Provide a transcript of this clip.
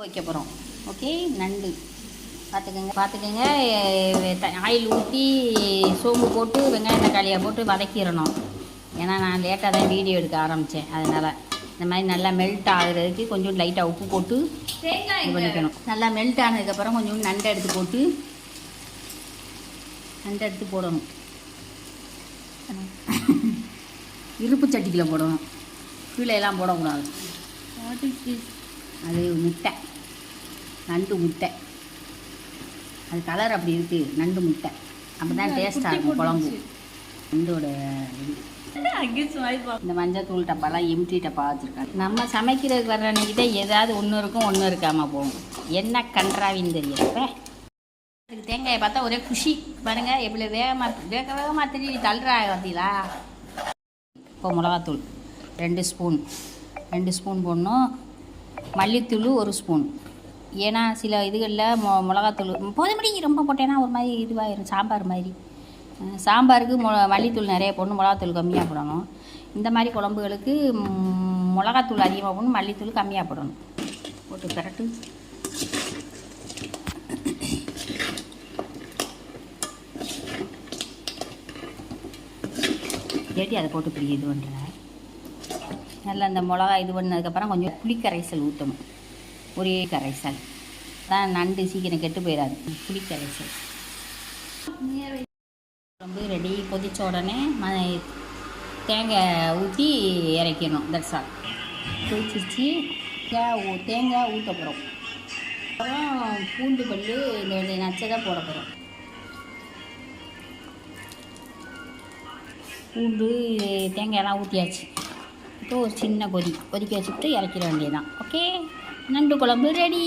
வைக்க போகிறோம். ஓகே, நண்டு பார்த்துக்கங்க. ஆயில் ஊற்றி சோம்பு போட்டு வெங்காயம் தக்காளியாக போட்டு வதக்கிடணும். ஏன்னா நான் லேட்டாக தான் வீடியோ எடுக்க ஆரம்பித்தேன். அதனால் இந்த மாதிரி நல்லா மெல்ட் ஆகுறதுக்கு கொஞ்சம் லைட்டாக உப்பு போட்டு இது பண்ணிக்கணும். நல்லா மெல்ட் ஆனதுக்கப்புறம் கொஞ்சம் நண்டை எடுத்து போடணும். இருப்பு சட்டிக்கில் போடணும், கீழே எல்லாம் போடக்கூடாது. அது முட்டை, நண்டு முட்டை. அது கலர் அப்படி இருக்குது, நண்டு முட்டை. அப்போ தான் டேஸ்ட்டாக இருக்கும் குழம்பு. நண்டோட இந்த மஞ்சள் டப்பாலாம் எம்டி டப்பா வச்சுருக்காங்க. நம்ம சமைக்கிறதுக்கு வர்ற அன்றைக்கிட்ட ஏதாவது ஒன்று இருக்கும், ஒன்றும் இருக்காமல் போகும். என்ன கன்றாவின்னு தெரியல. அதுக்கு தேங்காயை பார்த்தா ஒரே குஷி. பாருங்கள் எப்படி வேகமாக திரும்பி தள்ளுறா பார்த்தீங்களா. இப்போ மிளகாத்தூள் 2 ஸ்பூன் போடணும். மல்லித்தூள் 1 ஸ்பூன். ஏன்னா சில இதுகளில் மிளகாத்தூள் போதும்படி ரொம்ப போட்டேன்னா ஒரு மாதிரி இதுவாகிடும், சாம்பார் மாதிரி. சாம்பாருக்கு மல்லித்தூள் நிறைய போடணும், மிளகாத்தூள் கம்மியாக போடணும். இந்த மாதிரி குழம்புகளுக்கு மிளகாத்தூள் அதிகமாக போடணும், மல்லித்தூள் கம்மியாக போடணும். போட்டு கரெக்டு. ஏட்டி அதை போட்டு இப்படி இது பண்ணுறேன். நல்லா இந்த மிளகா இது பண்ணதுக்கப்புறம் கொஞ்சம் புளிக்கரைசல் ஊற்றணும். ஒரே கரைசல் தான், நண்டு சீக்கிரம் கெட்டு போயிடாது. புளிக்கரைசல். குழம்பு ரெடி. கொதித்த உடனே தேங்காய் ஊற்றி இறக்கணும். That's all. கொதிச்சிச்சு. தேங்காய் ஊற்ற போகிறோம். அப்புறம் பூண்டு பல் இந்த நச்சதை போட போகிறோம். பூண்டு தேங்காயெல்லாம் ஊற்றியாச்சு. இப்போ ஒரு சின்ன கொதிக்க வச்சுட்டு இறக்கிட வேண்டியதுதான். ஓகே, நண்டு குழம்பு ரெடி.